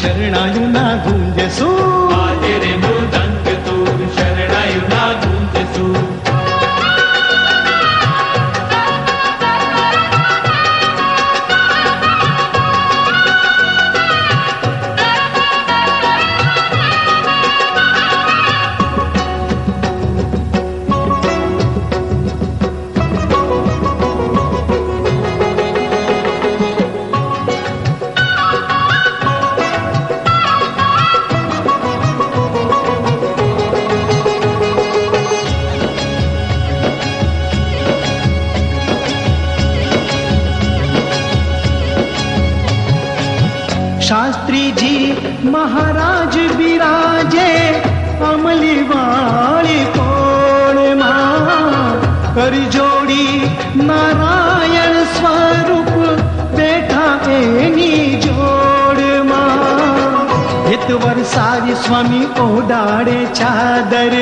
शरणायु ना गुंजसू वाजे रे मृदंग तूर शरणायु ना गुंजसू शास्त्री जी महाराज बिराजे अमली वाली कोण मां कर जोड़ी नारायण स्वरूप बैठा एनी जोड़ मां हितवर सारी स्वामी ओडाड़े चादर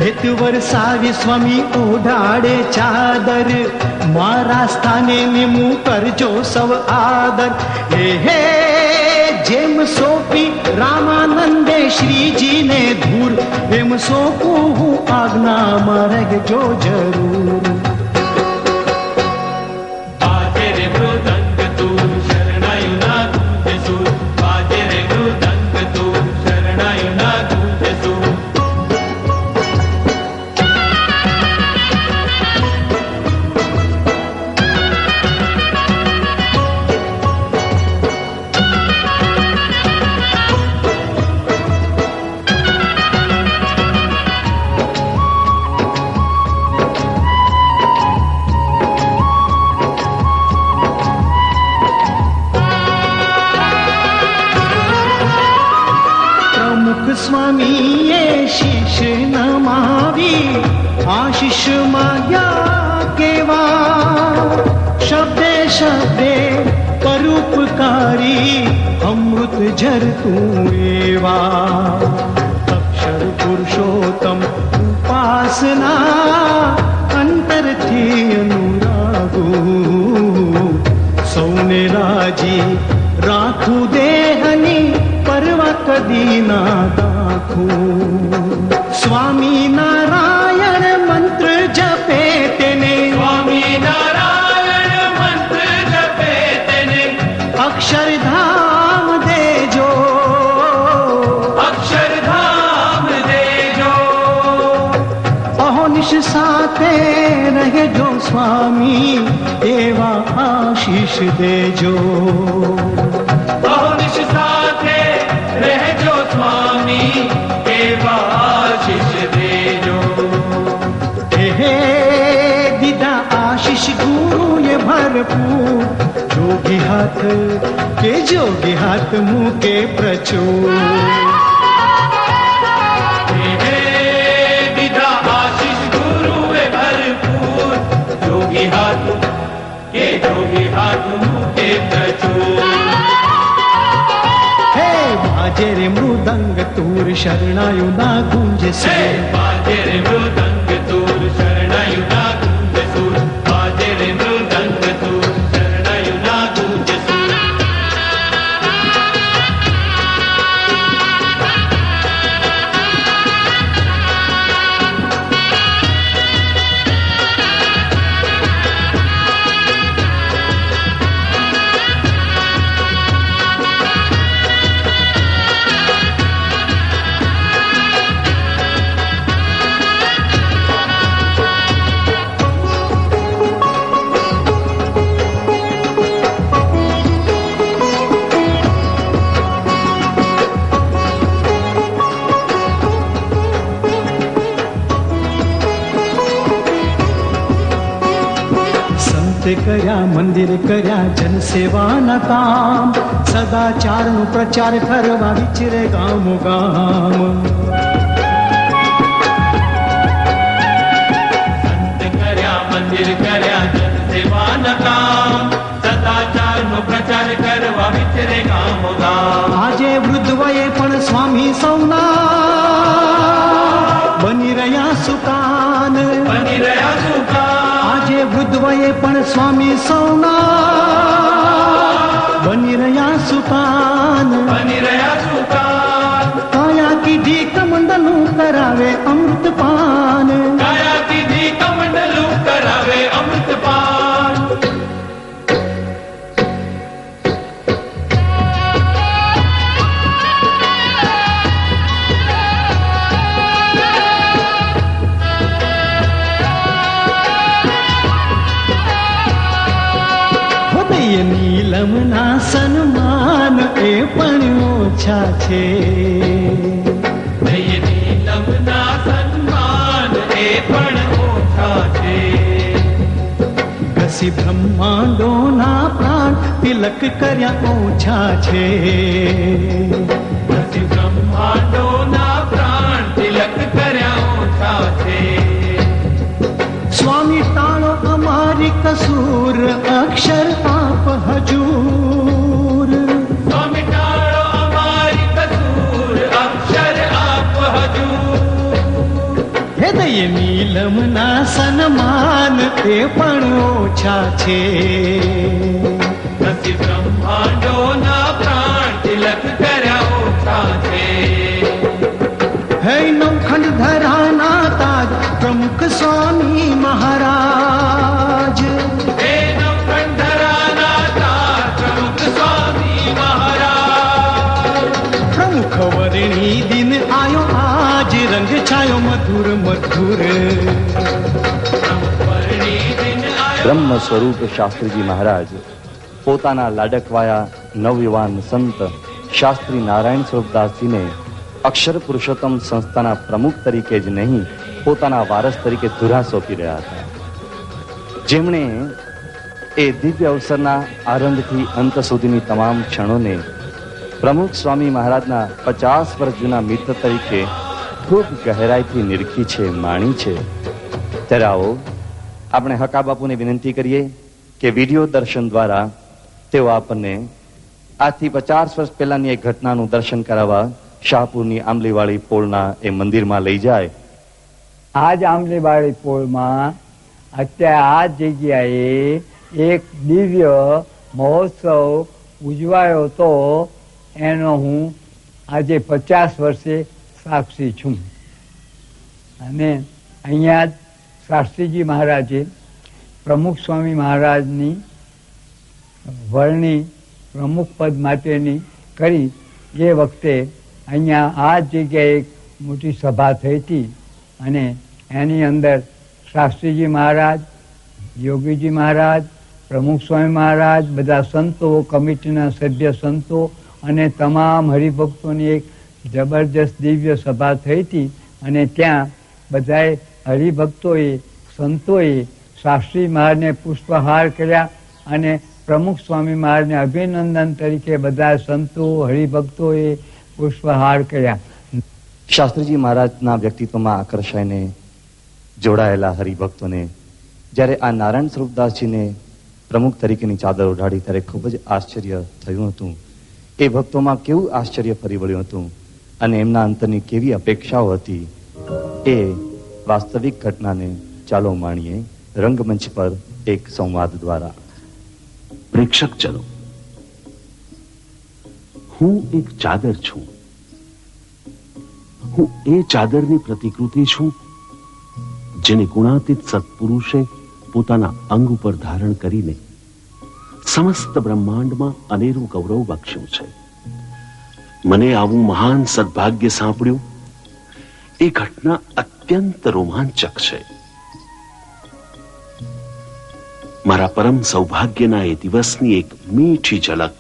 हितवर सारी स्वामी ओडाड़े चादर मारा स्थाने निमू करजो सब आदर हे जेम सोपी रामानंदे श्री जी ने धूर एम सोपू हूँ आज्ञा मारग जो जरूर वाजे रे मृदंग तूर शरणायु ना गुंजसू वाजे रे मृदंग तूर शरणायु ना गुंजसू स्वामी ये शीश नमावी आशीष माया केवा शब्दे शब्दे परोपकारी अमृत झर तू एवा अक्षर पुरुषोत्तम उपासना अंतर थी अनुरागू सौने राजी राखू देहनी परवा कदी ना दाखू स्वामी नारायण मंत्र जपे तेने स्वामी नारायण मंत्र जपे तेने अक्षरधाम दे जो अक्षरधाम दे जो अहोनिश साथे रहे जो स्वामी एवा आशीष दे जो अहोनिश साथे रह जो स्वामी एवा आशीष दे जो हे दिदा आशीष गुरु ये भरपूर जोगी हाथ मुँह के प्रचुर विधा आशीष गुरु वे भरपूर जोगी हाथ मुँह के प्रचुर हे बाजे रे मृदंग तूर शरणायु ना गुंज से बाजे रे मृदंग तूर शरणायु ना गुंज सूर बाजे रे मृदंग तूर शरणायु ना गुंज सूर કર્યા મંદિર કર્યા જનસેવાના કામ સદાચારનો પ્રચાર કરવા વિચરે ગામો ગામ સંત કર્યા મંદિર કર્યા જનસેવાના કામ સદાચારનો પ્રચાર કરવા વિચરે ગામો ગામ આજે વૃદ્ધ વયે પણ સ્વામી સૌના બની રહ્યા સુકાન બની રહ્યા સુકાન આજે વૃદ્ધ વયે પણ સ્વામી સૌના બની રહ્યા સુપાન, બની રહ્યા સુકાન. કાયા કીધી કમંડલું કરાવે અમૃત પાન, કાયા કીધી કમંડલું કરાવે અમૃતપાન. હૃદય નીલમના સન્માન એ પણ ઓછા છે, દય નીલમના સન્માન એ પણ ઓછા છે. ઘસી બ્રહ્માંડોના પ્રાણ તિલક કર્યા ઓછા છે, પછી બ્રહ્માંડોના પ્રાણ તિલક કર્યા ઓછા છે. સ્વામી ટાળો અમારી કસૂર અક્ષર આપ હજૂર, સ્વામી ટાળો અમારી કસૂર અક્ષર આપ હજૂર. હૃદય નીલમના સન્માન એ પણ ઓછા છે, પછી બ્રહ્માંડોના પ્રાણ તિલક કર્યા ઓછા છે. હે નવખંડ ધરાના તાજ પ્રમુખ સ્વામી મહારાજ, હે નવખંડરાના તાર પ્રમુખ સ્વામી મહારાજ. પ્રમુખ વર્ણી દિન આયો આજ રંગ છાયો મધુર મધુર, બ્રહ્મ સ્વરૂપ શાસ્ત્રીજી મહારાજ પોતાના લાડકવાયા નવયુવાન સંત શાસ્ત્રી નારાયણ સ્વરૂપદાસજીને અક્ષર પુરુષોત્તમ સંસ્થાના પ્રમુખ તરીકે જ નહીં, પોતાના વારસ તરીકે ધુરા સોંપી રહ્યા હતા, જેમણે એ દિવ્ય અવસરના આરંભથી અંત સુધીની તમામ ક્ષણોને પ્રમુખ સ્વામી મહારાજના 50 વર્ષ જૂના મિત્ર તરીકે ખૂબ ગહેરાઈથી નિરખી છે, માણી છે. ત્યારે આવો આપણે હકા બાપુને વિનંતી કરીએ કે વિડીયો દર્શન દ્વારા તેઓ આપણને આજથી 50 વર્ષ પહેલાની એક ઘટનાનું દર્શન કરાવવા શાહપુરની આંબલીવાળી પોળના એ મંદિરમાં લઈ જાય. આ જ આંબલીવાળી પોળમાં અત્યારે આ જગ્યાએ એક દિવ્ય મહોત્સવ ઉજવાયો હતો, એનો હું આજે 50 વર્ષે સાક્ષી છું. અને અહીંયા જ શાસ્ત્રીજી મહારાજે પ્રમુખ સ્વામી મહારાજની વરણી પ્રમુખ પદ માટેની કરી. એ વખતે અહીંયા આ જગ્યાએ એક મોટી સભા થઈ હતી અને એની અંદર શાસ્ત્રીજી મહારાજ, યોગીજી મહારાજ, પ્રમુખ સ્વામી મહારાજ, બધા સંતો, કમિટીના સભ્ય સંતો અને તમામ હરિભક્તોની એક જબરજસ્ત દિવ્ય સભા થઈ હતી. અને ત્યાં બધાએ હરિભક્તોએ, સંતોએ શાસ્ત્રી મહારાજને પુષ્પહાર કર્યા અને પ્રમુખ સ્વામી મહારાજને અભિનંદન તરીકે બધા સંતો, હરિભક્તોએ પુષ્પહાર કર્યા. શાસ્ત્રીજી મહારાજના વ્યક્તિત્વમાં આકર્ષાઈને જોડાયેલા હરિભક્તોને જ્યારે આ નારાયણ સ્વરૂપદાસજીને પ્રમુખ તરીકેની ચાદર ઓઢાડી ત્યારે ખૂબ જ આશ્ચર્ય થયું હતું. એ ભક્તોમાં કેવું આશ્ચર્ય ફરી વળ્યું હતું અને એમના અંતરની કેવી અપેક્ષાઓ હતી, એ વાસ્તવિક ઘટનાને ચાલો માણીએ રંગમંચ પર એક સંવાદ દ્વારા. પ્રેક્ષક ચલો, હું એક ચાદર છું. હું એ ચાદરની પ્રતિકૃતિ છું જેને ગુણાતીત સત્પુરુષે પોતાના અંગ ઉપર ધારણ કરીને સમસ્ત બ્રહ્માંડમાં અનેરું ગૌરવ બક્ષ્યું છે. મને આવું મહાન સદભાગ્ય સાંપડ્યું. એ ઘટના અત્યંત રોમાંચક છે. મારા પરમ સૌભાગ્યના એ દિવસની એક મીઠી ઝલક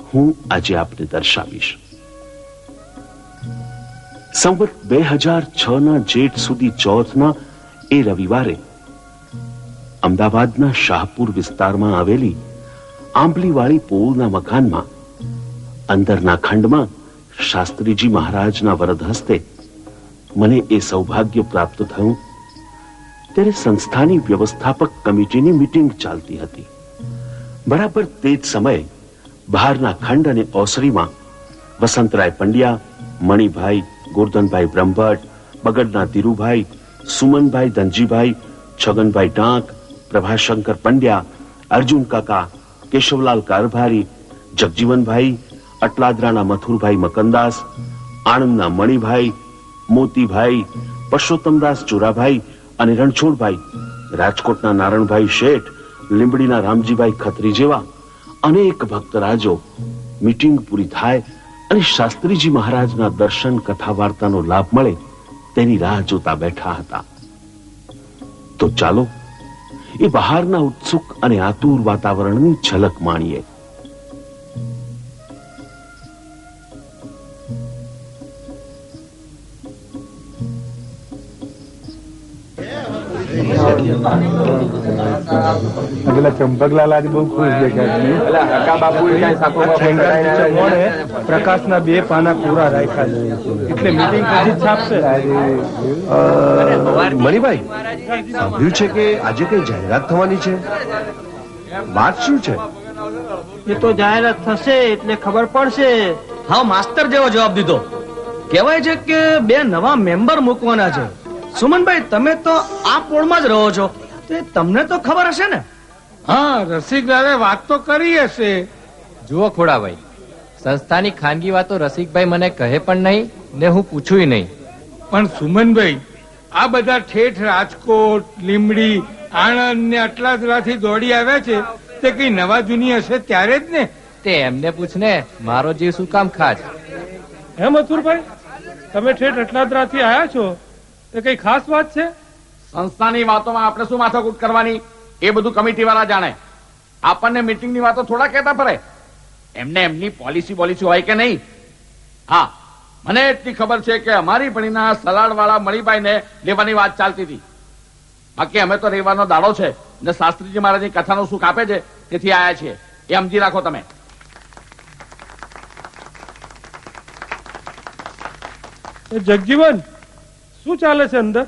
હું આજે આપને દર્શાવીશ. સંવત 2006 જેઠ સુધી ચોથના એ રવિવારે અમદાવાદના શાહપુર વિસ્તારમાં આવેલી આંબલીવાળી પોળના મકાનમાં અંદરના ખંડમાં શાસ્ત્રીજી મહારાજના વરદ હસ્તે મને એ સૌભાગ્ય પ્રાપ્ત થયું. ત્યારે સંસ્થાની વ્યવસ્થાપક કમિટીની મીટિંગ ચાલતી હતી. બરાબર તે જ સમયે બહારના ખંડ અને ઓસરીમાં વસંતરાય પંડ્યા, મણિભાઈ, ગોરધનભાઈ બ્રહ્મભટ્ટ, બગડના ધીરુભાઈ, સુમનભાઈ ધનજીભાઈ, છગનભાઈ ડાંક, પ્રભાશંકર પંડ્યા, અર્જુન કાકા, કેશવલાલ કારભારી, જગજીવનભાઈ, અટલાદરાના મથુરભાઈ મકનદાસ, આણંદના મણિભાઈ, મોતીભાઈ, પરસોત્તમદાસ ચોરાભાઈ અને રણછોડભાઈ, રાજકોટના નારણભાઈ શેઠ, લીંબડીના રામજીભાઈ ખત્રી જેવા અનેક ભક્તરાજો મીટિંગ પૂરી થાય અને શાસ્ત્રીજી મહારાજના દર્શન કથા વાર્તાનો લાભ મળે તેની રાહ જોતા બેઠા હતા. તો ચાલો એ બહારના ઉત્સુક અને આતુર વાતાવરણની ઝલક માણીએ. પેલા ચંપકલાલ આજે બહુ ખુશ દેખાય. પ્રકાશના 2 પાના પૂરા રાખ્યા છે એટલે મીટિંગ પછી છાપશે. મણિભાઈ, સાંભળ્યું છે કે આજે કઈ જાહેરાત થવાની છે? વાત શું છે? એ તો જાહેરાત થશે એટલે ખબર પડશે. હા, માસ્ટર જેવો જવાબ દીધો. કહેવાય છે કે 2 નવા મેમ્બર મૂકવાના છે. સુમનભાઈ, તમે તો આ પોળમાં જ રહો છો, તમને તો ખબર હશે ને? હા, રસિકલાલે વાત તો કરી હશે. જુઓ ખોડાભાઈ, સંસ્થાની ખાનગી વાતો રસિકભાઈ મને કહે પણ નહીં ને હું પૂછું નહીં. પણ સુમનભાઈ, આ બધા ઠેઠ રાજકોટ, લીંબડી, આણંદ ને અટલાદરાથી દોડી આવ્યા છે તે કઈ નવા જૂની હશે ત્યારે જ ને. તે એમને પૂછને, મારો જીવ શું કામ ખાજ? હે મથુરભાઈ, તમે ઠેઠ અટલાદરાથી આવ્યા છો તે કઈ ખાસ વાત છે? સંસ્થાની વાતોમાં આપણે શું માથાકૂટ કરવાની? એ બધું કમિટી વાળા જાણે. આપણને મીટિંગની વાતો થોડા કહેતા ફરે. એમને એમની પોલિસી હોય કે નહીં. હા, મને એટલી ખબર છે કે અમારી પણીના સલાડવાળા મણિભાઈને લેવાની વાત ચાલતી હતી. બાકી અમે તો રેવાનો દાડો છે ને શાસ્ત્રીજી મહારાજની કથાનું સુખ આપે છે તેથી આયા છીએ, એ સમજી રાખો તમે. જગજીવન, શું ચાલે છે અંદર?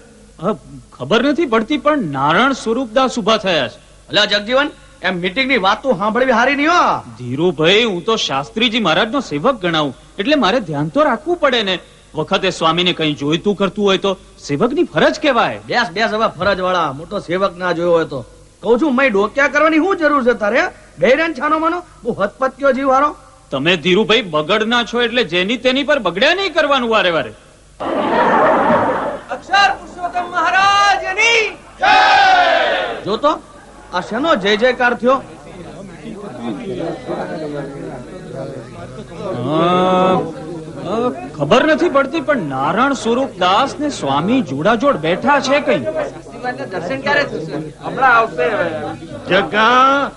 ખબર નથી પડતી, પણ નારાયણ સ્વરૂપદાસ ઉભા થયા છે. અલ્યા જગજીવન, એમ મીટિંગની વાતો સાંભળવી હારી નહીં હો. ધીરુભાઈ, હું તો શાસ્ત્રીજી મહારાજનો સેવક ગણાવું એટલે મારે ધ્યાન તો રાખવું પડે ને. વખતે સ્વામીને કઈ જોઈતું કરતું હોય તો સેવકની ફરજ કહેવાય. બેસ હવે ફરજ વાળા મોટો સેવક ના જોયો હોય તો કહું છું, મેં ડોક્યા કરવાની શું જરૂર છે તારે? બેરાન છાનો માનો બહુ હતપત્યો જીવ હારો. તમે ધીરુભાઈ બગડના છો એટલે જેની તેની પર બગડ્યા નહીં કરવાનું વારે વારે. અક્ષર પુરુષોત્તમ મહારાજની જય! જો તો આ શેનો જય જયકાર થયો? ખબર નથી પડતી, પણ નારાયણ સ્વરૂપદાસ ને સ્વામી જોડાજોડ બેઠા છે. કઈ દર્શન ક્યારે થશે? હમણાં આવશે. જગા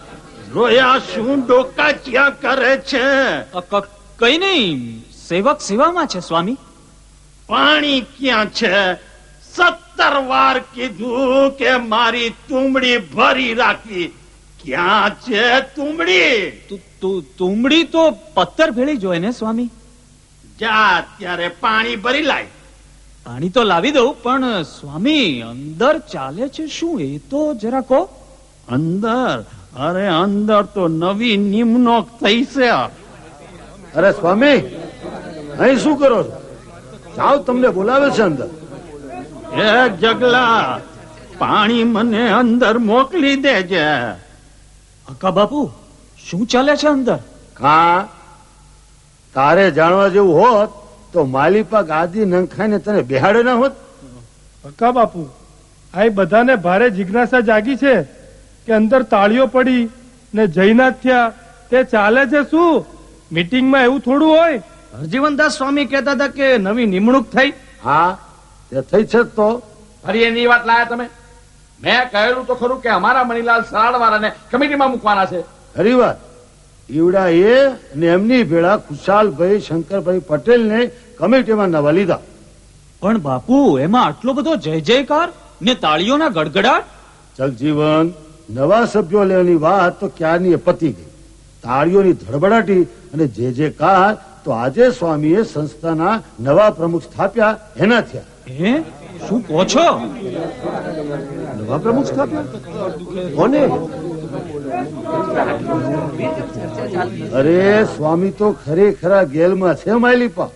રોયા શું ડોકા ક્યાં કરે છે? કઈ નહીં, સેવક સેવામાં છે સ્વામી. પાણી ક્યાં છે? 17 વાર કીધું કે મારી તુંબડી ભરી રાખી. ક્યાં છે તુંબડી? તુંબડી તો પથ્થર ભેળી જોઈએ ને સ્વામી. જા ત્યારે પાણી ભરી લાય. પાણી તો લાવી દઉં, પણ સ્વામી અંદર ચાલે છે શું એ તો જરા કહો. અંદર? અરે અંદર તો નવી નિમણૂક થઈ છે. અરે સ્વામી, અહીં શું કરો છો? જાઓ, તમને બોલાવે છે અંદર. એ જગલા, પાણી મને અંદર મોકલી દેજે. અક્કા બાપુ, શું ચાલે છે અંદર? હા, તારે જાણવા જેવું હોત તો માલિપા ગાદી નંખાઈને તને બેહાડે ના હોત. અક્કા બાપુ, આ બધાને ભારે જિજ્ઞાસા જાગી છે કે અંદર તાળીઓ પડી ને જયનાથ થયા તે ચાલે છે શું? મીટિંગમાં એવું થોડું હોય? હરજીવનદાસ સ્વામી કહેતા હતા કે નવી નિમણૂક થઈ. હા, તે થઈ છે તો ફરી એની વાત લાયા તમે? મેં કહેલું તો ખરું કે અમારા મણીલાલ સલાડવાળાને કમિટીમાં મૂકવાના છે. ખરી વાત. ઈવડા એ ને એમની ભેળા ખુશાલભાઈ શંકરભાઈ પટેલ ને કમિટીમાં નવા લીધા. પણ બાપુ, એમાં આટલો બધો જય જયકાર ને તાળીઓના ગડગડાટ? જગજીવન, નવા સભ્યો લેવાની વાત તો ક્યારની પતી ગઈ. તાળીઓની ધડબડાટી અને જે કાર તો આજે સ્વામીએ સંસ્થાના નવા પ્રમુખ સ્થાપ્યા એના થયા. હે, શું કહો છો? નવા પ્રમુખ સ્થાપ્યા? કોને? અરે સ્વામી તો ખરેખરા ગેલમાં છે માયલીપા.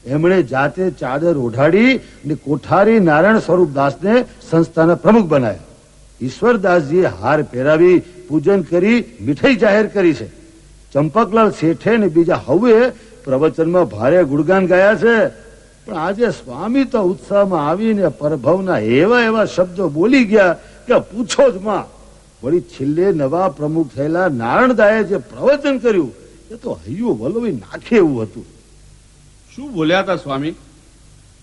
એમણે જાતે ચાદર ઓઢાડી ને કોઠારી નારાયણ સ્વરૂપદાસને સંસ્થાના પ્રમુખ બનાવ્યા. ઈશ્વરદાસજીએ હાર પહેરાવી પૂજન કરી મીઠાઈ જાહેર કરી છે. ચંપકલાલ શેઠે ને બીજા હવે પ્રવચનમાં ભારે ગુણગાન ગાયા છે. પણ આજે સ્વામી તો ઉત્સાહમાં આવીને પરભવના એવા શબ્દો બોલી ગયા કે પૂછો જ માં. વળી છેલ્લે નવા પ્રમુખ થયેલા નારણદાએ જે પ્રવચન કર્યું એ તો હૈયું વલોવી નાખે એવું હતું. શું બોલ્યા હતા સ્વામી?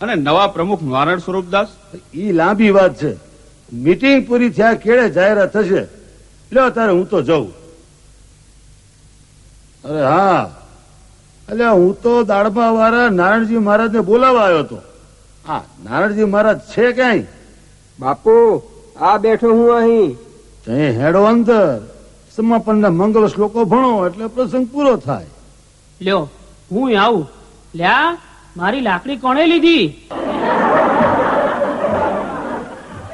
અને નવા પ્રમુખ નારાયણ સ્વરૂપદાસ? ઈ લાંબી વાત છે. મીટિંગ પૂરી થયા કેળે જાહેરાત થશે. લ્યો તારે હું તો જઉં. અરે હા, એટલે હું તો દાડમા વાળા નારાયણજી મહારાજ ને બોલાવવા આવ્યો હતો. હા, નારાયણજી મહારાજ છે ક્યાંય? બાપુ આ બેઠો હું અહીં. ત્યાં હેડો અંદર. સમાપનના મંગળ શ્લોકો ભણો એટલે પ્રસંગ પૂરો થાય. લ્યો હું આવું. લ્યા મારી લાકડી કોણે લીધી?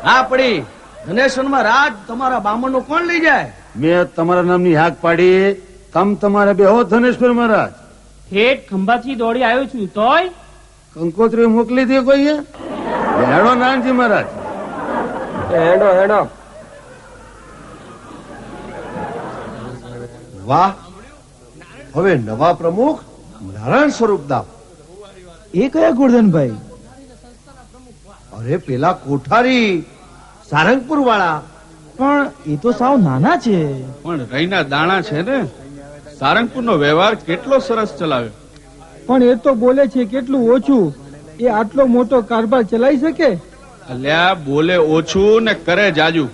હા પડી. ધનેશ્વરમાં રાજ તમારા બામણનું કોણ લઈ જાય? મેં તમારા નામની હાક પાડી. તમ તમારે બે હો ધનેશ્વર મહારાજ. ઠેઠ ખંભાથી દોડી આવ્યો છું તોય કંકોત્રી મોકલી દે કોઈ. હેડો નારાયણજી મહારાજ. હેડો હેડો. વાહ, હવે નવા પ્રમુખ નારાયણ સ્વરૂપદાસ. એ કયા ગોરધનભાઈ? અરે પેલા કોઠારી સારંગપુર વાળા. પણ એ તો સાવ નાના છે. પણ રઈના દાણા છે ને. સારંગપુરનો વ્યવહાર કેટલો સરસ ચલાવ્યો. પણ એ તો બોલે છે કેટલું ઓછું. એ આટલો મોટો કારભાર ચલાવી શકે? અલ્યા બોલે ઓછું ને કરે જાજુ.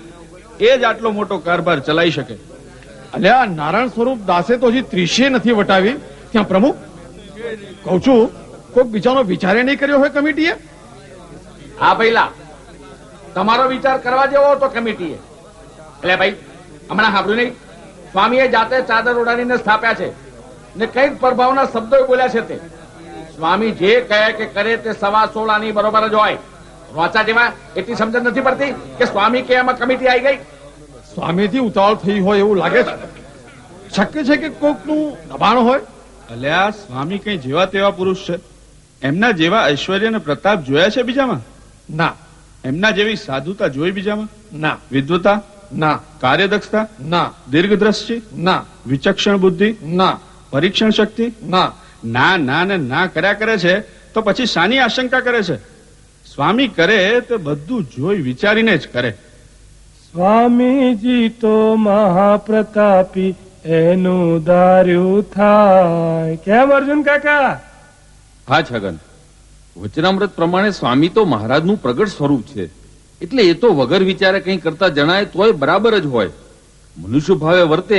એ જ આટલો મોટો કારભાર ચલાવી શકે. અલ્યા નારાયણ સ્વરૂપ દાસે તો હજી 30 નથી વટાવી ત્યાં પ્રમુખ. કઉ છું કોઈક બીજાનો વિચારે નહીં કર્યો હોય કમિટીએ. હા ભઈલા, તમારો વિચાર કરવા જેવો હતો કમિટીએ. એટલે ભાઈ હમણાં સાંભળ્યું નહીં? સ્વામીએ જાતે ચાદર ઓઢાડીને સ્થાપ્યા છે ને કઈક પ્રભાવના શબ્દો બોલ્યા છે. તે સ્વામી જે કહે કે કરે તે 16.5 આની બરોબર જ હોય. વાંચા જેવા એટલી સમજણ નથી પડતી કે સ્વામી કે એમાં કમિટી આવી ગઈ. સ્વામીથી ઉતાવળ થઈ હોય એવું લાગે છે. શક્ય છે કે કોકનું દબાણ હોય. અલ્યા સ્વામી કઈ જેવા તેવા પુરુષ છે. એમના જેવા ઐશ્વર્ય અને પ્રતાપ જોયા છે બીજામાં? ના. એમના જેવી સાધુતા જોઈ બીજામાં? ના. વિદ્વતા? ના. કાર્યદક્ષતા? ના. દીર્ઘદ્રષ્ટિ? ના. વિચક્ષણ બુદ્ધિ? ના. પરીક્ષણ શક્તિ? ના. ના ના ને ના કર્યા કરે છે તો પછી શાની આશંકા કરે છે? સ્વામી કરે તો બધું જોઈ વિચારીને જ કરે. સ્વામીજી તો મહાપ્રતાપી એનું ધાર્યું થાય. કેમ અર્જુન કાકા? હા છગન, વચનામૃત પ્રમાણે સ્વામી તો મહારાજનું પ્રગટ સ્વરૂપ છે. એટલે એ તો વગર વિચારે કંઈ કરતા જણાય તોય બરાબર જ હોય. મનુષ્ય ભાવે વર્તે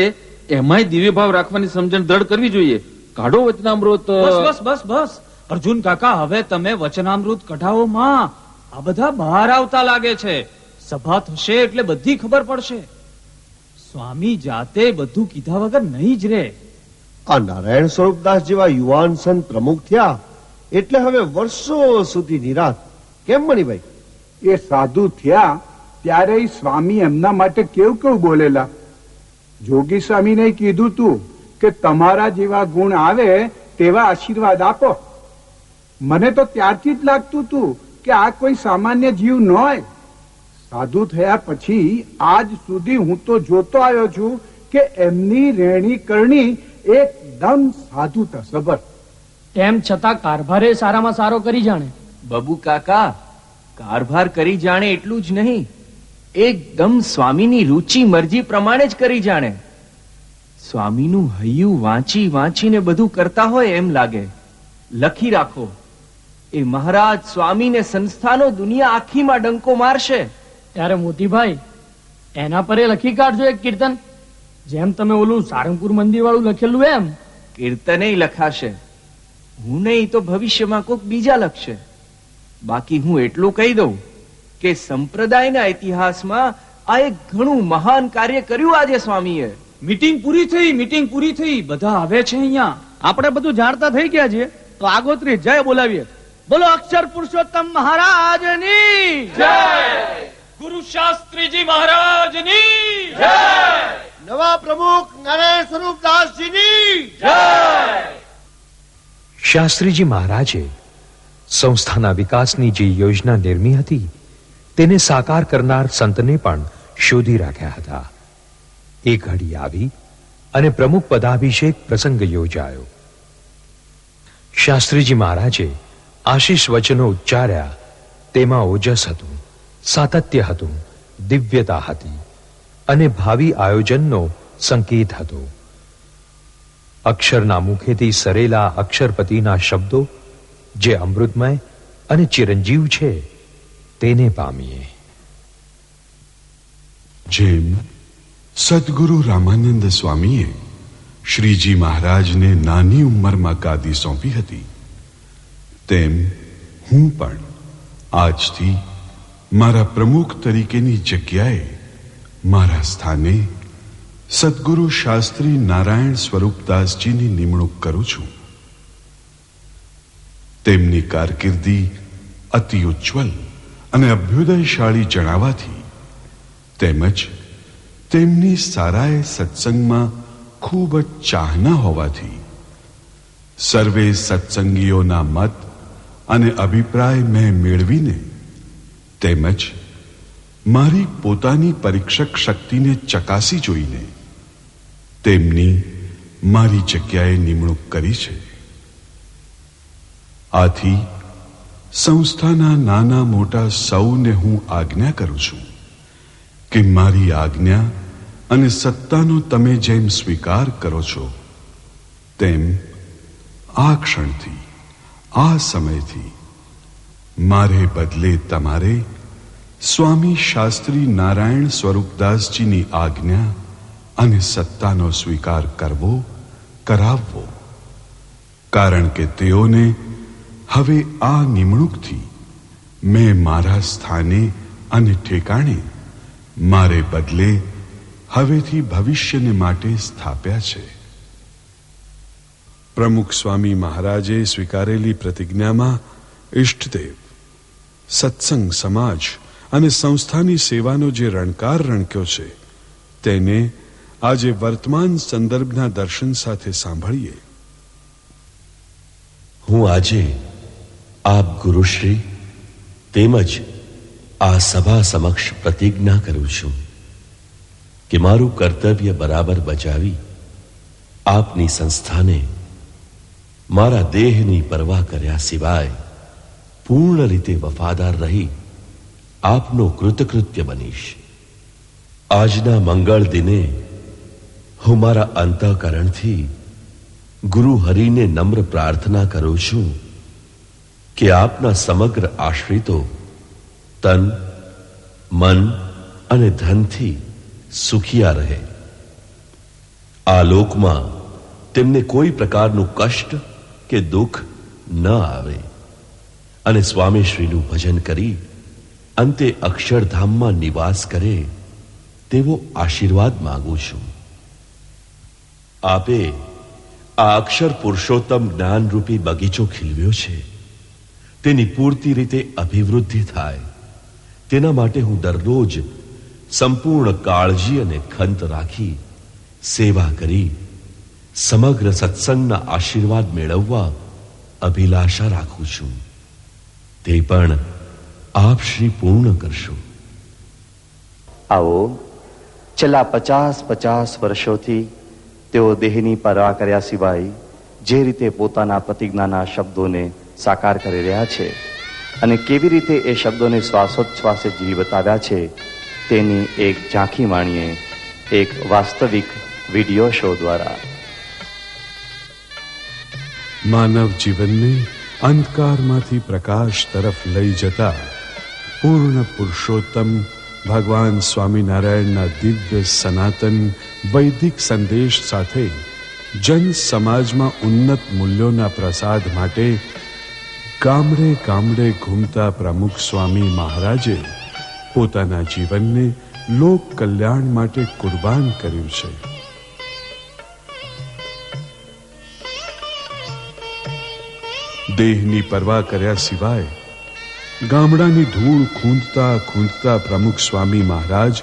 એમાંય દિવ્ય ભાવ રાખવાની સમજણ દ્રઢ કરવી જોઈએ. કાઢો વચનામૃત. બસ બસ બસ બસ અર્જુન કાકા, હવે તમે વચનામૃત કઢાવો માં. આ બધા બહાર આવતા લાગે છે. સભા થશે એટલે બધી ખબર પડશે. સ્વામી જાતે બધું કીધા વગર નહીં જ રે. આ નારાયણ સ્વરૂપદાસ જેવા યુવાન સંત પ્રમુખ થયા એટલે હવે વર્ષો સુધી નિરાત. કેમ મણિભાઈ? એ સાધુ થયા ત્યારે સ્વામી એમના માટે કેવું બોલેલા. જોગી સ્વામીને કીધું તું કે તમારા જેવા ગુણ આવે તેવા આશીર્વાદ આપો. મને તો ત્યારથી જ લાગતું હતું કે આ કોઈ સામાન્ય જીવ ન હોય. સાધુ થયા પછી આજ સુધી હું તો જોતો આવ્યો છું કે એમની રહેણી કરણી એકદમ સાધુતા સબર. તેમ છતાં કારભારે સારામાં સારો કરી જાણે. બબુ કાકા, કારભાર કરી જાણે એટલું જ નહીં, એકદમ સ્વામીની રુચિ મરજી પ્રમાણે જ કરી જાણે. સ્વામીનું હૈયું વાંચી વાંચીને બધું કરતા હોય એમ લાગે. લખી રાખો, એ મહારાજ સ્વામીને સંસ્થાનો દુનિયા આખીમાં ડંકો મારશે. ત્યારે મોતીભાઈ એના પરે લખી કાઢજો એક કીર્તન. જેમ તમે ઓલું સારંગપુર મંદિર વાળું લખેલું એમ. કીર્તને લખાશે. હું નહીં તો ભવિષ્યમાં કોઈક બીજા લખશે. બાકી હું એટલું કહી દઉં કે સંપ્રદાયના ઇતિહાસમાં આ એક ઘણું મહાન કાર્ય કર્યું આજે સ્વામીએ. મીટિંગ પૂરી થઈ, મીટિંગ પૂરી થઈ. બધા આવે છે અહીંયા. આપણે બધું જાણતા થઈ ગયા છીએ તો આગોતરી જય બોલાવીએ. બોલો અક્ષર પુરુષોત્તમ મહારાજની જય. ગુરુ શાસ્ત્રીજી મહારાજની જય. નવા પ્રમુખ નારાયણ સ્વરૂપદાસજીની જય. શાસ્ત્રીજી મહારાજે સંસ્થાના વિકાસની જે યોજના નિર્મી હતી તેને સાકાર કરનાર સંતને પણ શોધી રાખ્યા હતા. એ ઘડી આવી અને પ્રમુખ પદાભિષેક પ્રસંગ યોજાયો. શાસ્ત્રીજી મહારાજે આશીષ વચનો ઉચ્ચાર્યા. તેમાં ઓજસ હતું, સાતત્ય હતું, દિવ્યતા હતી અને ભાવિ આયોજનનો સંકેત હતો. અક્ષરના મુખેથી સરેલા અક્ષરપતિના શબ્દો જે અમૃતમય અને ચિરંજીવ છે તેને પામીએ. જેમ સદગુરુ રામાનંદ સ્વામીએ શ્રીજી મહારાજને નાની ઉંમરમાં ગાદી સોંપી હતી, તેમ હું પણ આજથી મારા પ્રમુખ તરીકેની જગ્યાએ મારા સ્થાને સદગુરુ શાસ્ત્રી નારાયણ સ્વરૂપદાસજીની નિમણૂક કરું છું. તેમની કારકિર્દી અતિ ઉજ્જવલ અને અભ્યુદયશાળી જણાવાથી તેમજ તેમની સારાએ સત્સંગમાં ખૂબ જ ચાહના હોવાથી સર્વે સત્સંગીઓના મત અને અભિપ્રાય મેં મેળવીને તેમજ મારી પોતાની પરીક્ષક શક્તિને ચકાસી જોઈને તેમની મારી જગ્યાએ નિમણૂક કરી છે. આથી સંસ્થાના નાના મોટા સૌને હું આજ્ઞા કરું છું કે મારી આજ્ઞા અને સત્તાનો તમે જેમ સ્વીકાર કરો છો તેમ આ ક્ષણથી આ સમયથી મારે બદલે તમારે સ્વામી શાસ્ત્રી નારાયણ સ્વરૂપદાસજીની આજ્ઞા અને સત્તાનો સ્વીકાર કરવો, કરાવવો. કારણ કે તેઓને હવે આ નિમણૂકથી મેં મારા સ્થાને અને ઠેકાણે મારે બદલે હવેથી ભવિષ્યને માટે સ્થાપ્યા છે. પ્રમુખ સ્વામી મહારાજે સ્વીકારેલી પ્રતિજ્ઞામાં ઇષ્ટદેવ, સત્સંગ સમાજ અને સંસ્થાની સેવાનો જે રણકાર રણક્યો છે તેને આજે વર્તમાન સંદર્ભના દર્શન સાથે સાંભળીએ. હું આજે આપ ગુરુશ્રી તેમજ આ સભા સમક્ષ પ્રતિજ્ઞા કરું છું કે મારું કર્તવ્ય બરાબર બજાવી આપની સંસ્થાને મારા દેહની પરવા કર્યા સિવાય પૂર્ણ રીતે વફાદાર રહી આપનો કૃતકૃત્ય બનીશ. આજના મંગળ દિને હું મારા અંતઃકરણથી ગુરુ હરિને નમ્ર પ્રાર્થના કરું છું કે આપના સમગ્ર આશ્રિતો તન, મન અને ધનથી સુખિયા રહે. આ લોકમાં તેમને કોઈ પ્રકારનું કષ્ટ કે દુઃખ ન આવે અને સ્વામીશ્રીનું ભજન કરી અંતે અક્ષરધામમાં નિવાસ કરે તેવો આશીર્વાદ માંગુ છું. આપે આ અક્ષર પુરુષોત્તમ જ્ઞાનરૂપી બગીચો ખીલવ્યો છે, તેની પૂરતી રીતે અભિવૃદ્ધિ થાય તેના માટે હું દરરોજ સંપૂર્ણ કાળજી અને ખંત રાખી સેવા કરી સમગ્ર સત્સંગના આશીર્વાદ મેળવવા અભિલાષા રાખું છું. તે પણ આપ શ્રી પૂર્ણ કરશો. આવો, છેલ્લા 50 વર્ષોથી તેઓ દેહની પરવા કર્યા સિવાય જે રીતે પોતાના પ્રતિજ્ઞાના શબ્દોને સાકાર કરી રહ્યા છે અને કેવી રીતે એ શબ્દોને શ્વાસોચ્છ્વાસે જીવી બતાવ્યા છે તેની એક ઝાંખી માણીએ એક વાસ્તવિક વિડિયો શો દ્વારા. માનવ જીવનને અંધકારમાંથી પ્રકાશ તરફ લઈ જતા પૂર્ણ પુરુષોત્તમ ભગવાન સ્વામિનારાયણના દિવ્ય સનાતન વૈદિક સંદેશ સાથે જન સમાજમાં ઉન્નત મૂલ્યોના પ્રસાદ માટે ગામડે ગામડે ઘૂમતા પ્રમુખ સ્વામી મહારાજે પોતાના જીવનને લોક કલ્યાણ માટે કુરબાન કર્યું છે. દેહની પરવા કર્યા સિવાય ગામડાની ધૂળ ખૂંદતા ખૂંદતા પ્રમુખ સ્વામી મહારાજ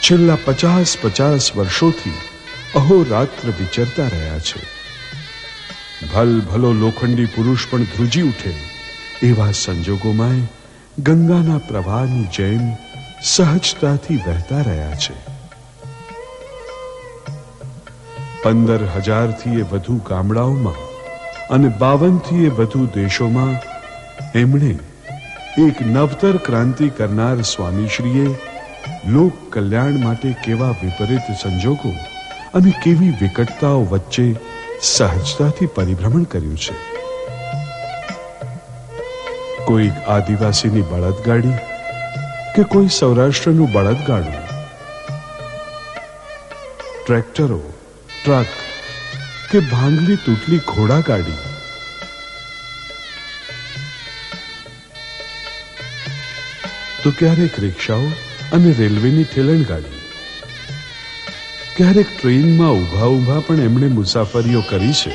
છેલ્લા 50 વર્ષોથી અહોરાત્ર વિચરતા રહ્યા છે. ભલો લોખંડી પુરુષ પણ ધ્રુજી ઉઠે એવા સંજોગોમાં ગંગાના પ્રવાહની જેમ સહજતાથી વહેતા રહ્યા છે. 15,000થી વધુ ગામડાઓમાં અને 52થી વધુ દેશોમાં એમણે એક નવતર ક્રાંતિ કરનાર સ્વામીશ્રીએ લોક કલ્યાણ માટે કેવા વિપરીત સંજોગો અને કેવી વિકટતાઓ વચ્ચે સહજતાથી પરિભ્રમણ કર્યું છે. કોઈ આદિવાસીની બળદગાડી કે કોઈ સૌરાષ્ટ્રનું બળદગાડું, ટ્રેક્ટરો, ટ્રક કે ભાંગલી તૂટલી ઘોડાગાડી, તો ક્યારેક રિક્ષાઓ અને રેલવેની ઠેલણગાડી, ક્યારેક ટ્રેનમાં ઊભા ઊભા પણ એમણે મુસાફરીઓ કરી છે.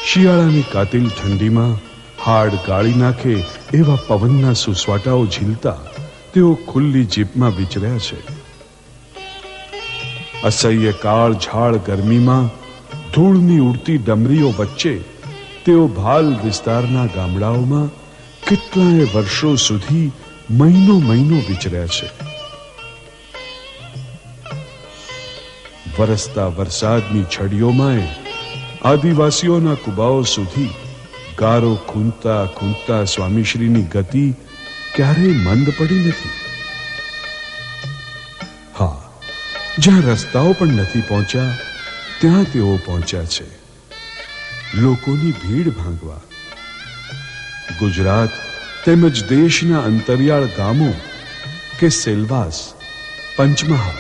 શિયાળાની કાતિલ ઠંડીમાં હાડ ગાળી નાખે એવા પવનના સુસવાટાઓ ઝીલતા તેઓ ખુલ્લી જીપમાં વિચર્યા છે. અસહ્ય કાળ ઝાળ ગરમીમાં ધૂળની ઉડતી ડમરીઓ વચ્ચે તેઓ ભાલ વિસ્તારના ગામડાઓમાં કેટલાય વર્ષો સુધી મહિનો વિચર્યા છે. વરસતા વરસાદની છડીઓમાં આદિવાસીઓના કુબાઓ સુધી ગારો ખૂંદતા ખૂંદતા સ્વામીશ્રીની ગતિ ક્યારેય મંદ પડી નથી. હા, જ્યાં રસ્તાઓ પણ નથી પહોંચ્યા ત્યાં તેઓ પહોંચ્યા છે, લોકોની ભીડ ભાંગવા. ગુજરાત તેમજ દેશના અંતરિયાળ ગામો કે સેલવાસ, પંચમહાલ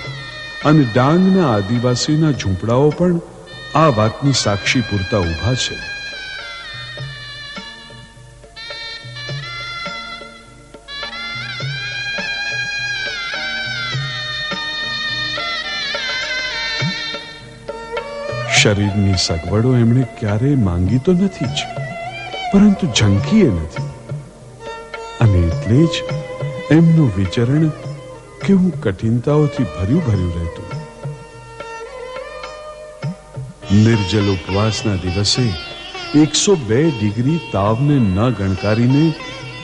અને ડાંગના આદિવાસીના ઝૂંપડાઓ પણ આ વાતની સાક્ષી પૂરતા ઊભા છે. શરીરની સગવડો એમણે ક્યારેય માંગી તો નથી જ, પરંતુ ઝંખીએ નથી. અને એટલે જ એમનું વિચરણ કેવું કઠિનતાઓથી ભર્યું રહેતું. નિર્જલ ઉપવાસના દિવસે 102 ડિગ્રી તાવને ન ગણકારીને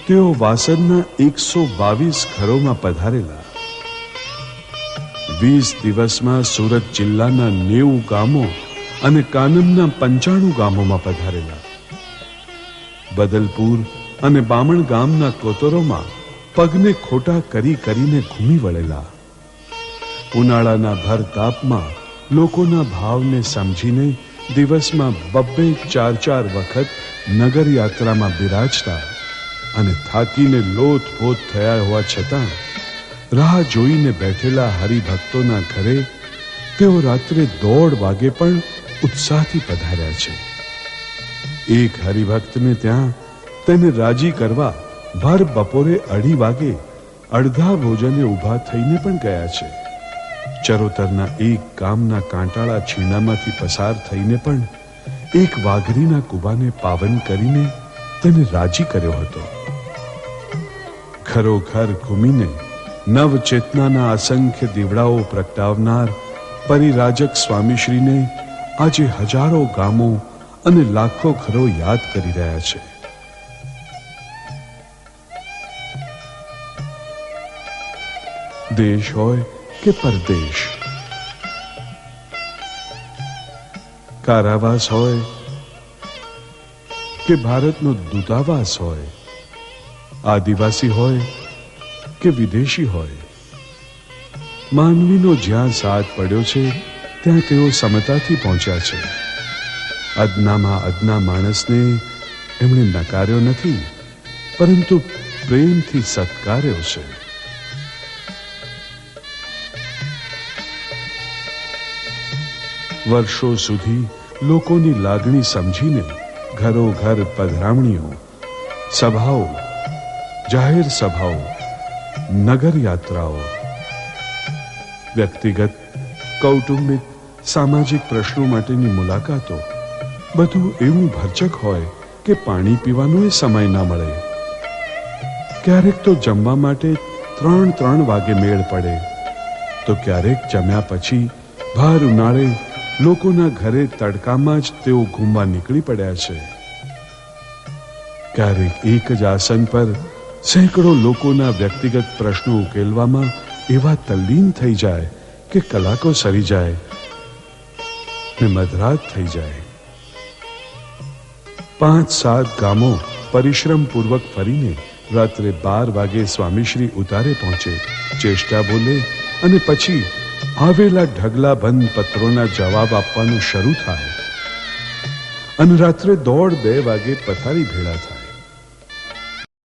તેઓ વાસદના 122 ઘરોમાં પધારેલા. 20 દિવસમાં સુરત જિલ્લાના 90 ગામો અને કાનમના 95 ગામોમાં પધારેલા. બદલપુર અને બામણ ગામના કોતરોમાં પગને ખોટા કરીને ઘૂમી વળેલા. ઉનાળાના ભર તાપમાં લોકોના ભાવને સમજીને દિવસમાં 2-4 વખત નગર યાત્રામાં બિરાજતા અને થાકીને લોથપોથ થયા હોવા છતાં રાહ જોઈને બેઠેલા હરિભક્તોના ઘરે તેઓ રાત્રે 1:30 વાગે પણ ઉત્સાહથી પધાર્યા છે. એક હરિભક્તને ત્યાં તેને રાજી કરવા ભર બપોરે 2:30 વાગે અડધા ભોજને ઊભા થઈને પણ ગયા છે. ચરોતરના એક ગામના કાંટાળા છીણામાંથી પસાર થઈને પણ એક વાઘરીના કુબાને પાવન કરીને તેને રાજી કર્યો હતો. ઘરોઘર ઘૂમીને નવ ચેતનાના અસંખ્ય દીવડાઓ પ્રગટાવનાર પરિરાજક સ્વામીશ્રીને આજે હજારો ગામો અને લાખો ઘરો યાદ કરી રહ્યા છે. દેશ હોય કે પરદેશ, કારાવાસ હોય કે ભારતનો દૂતાવાસ હોય, આદિવાસી હોય કે વિદેશી હોય, માનવીનો જ્યાં સાથ પડ્યો છે ત્યાં તેઓ સમતાથી પહોંચ્યા છે. અદનામાં અદના માણસને એમણે નકાર્યો નથી, પરંતુ પ્રેમથી સત્કાર્યો છે. વર્ષો સુધી લોકોની લાગણી સમજીને ઘરોઘર પધરામણીઓ, સભાઓ, જાહેર સભાઓ, નગર યાત્રાઓ, વ્યક્તિગત, કૌટુંબિક, સામાજિક પ્રશ્નો માટેની મુલાકાતો, બધું એવું ભરચક હોય કે પાણી પીવાનો સમય ના મળે. ક્યારેક તો જમવા માટે 3 વાગે મેળ પડે, તો ક્યારેક જમ્યા પછી ભર ઉનાળે લોકોના ઘરે તડકામાં જ તેઓ ઘૂમવા નીકળી પડ્યા છે. ક્યારેક એક જ આસન પર સેંકડો લોકોના વ્યક્તિગત પ્રશ્નો ઉકેલવામાં એવા તલ્લીન થઈ જાય કે કલાકો સરી જાય ને મધરાત થઈ જાય. 5-7 ગામો પરિશ્રમપૂર્વક ફરીને રાત્રે 12 વાગે સ્વામીશ્રી ઉતારે પહોંચે, ચેષ્ટા બોલે અને પછી આવેલા ઢગલા બંધ પત્રોના જવાબ આપવાનું શરૂ થાય અને રાત્રે 1:30-2 વાગે પથારી ભેળા થાય.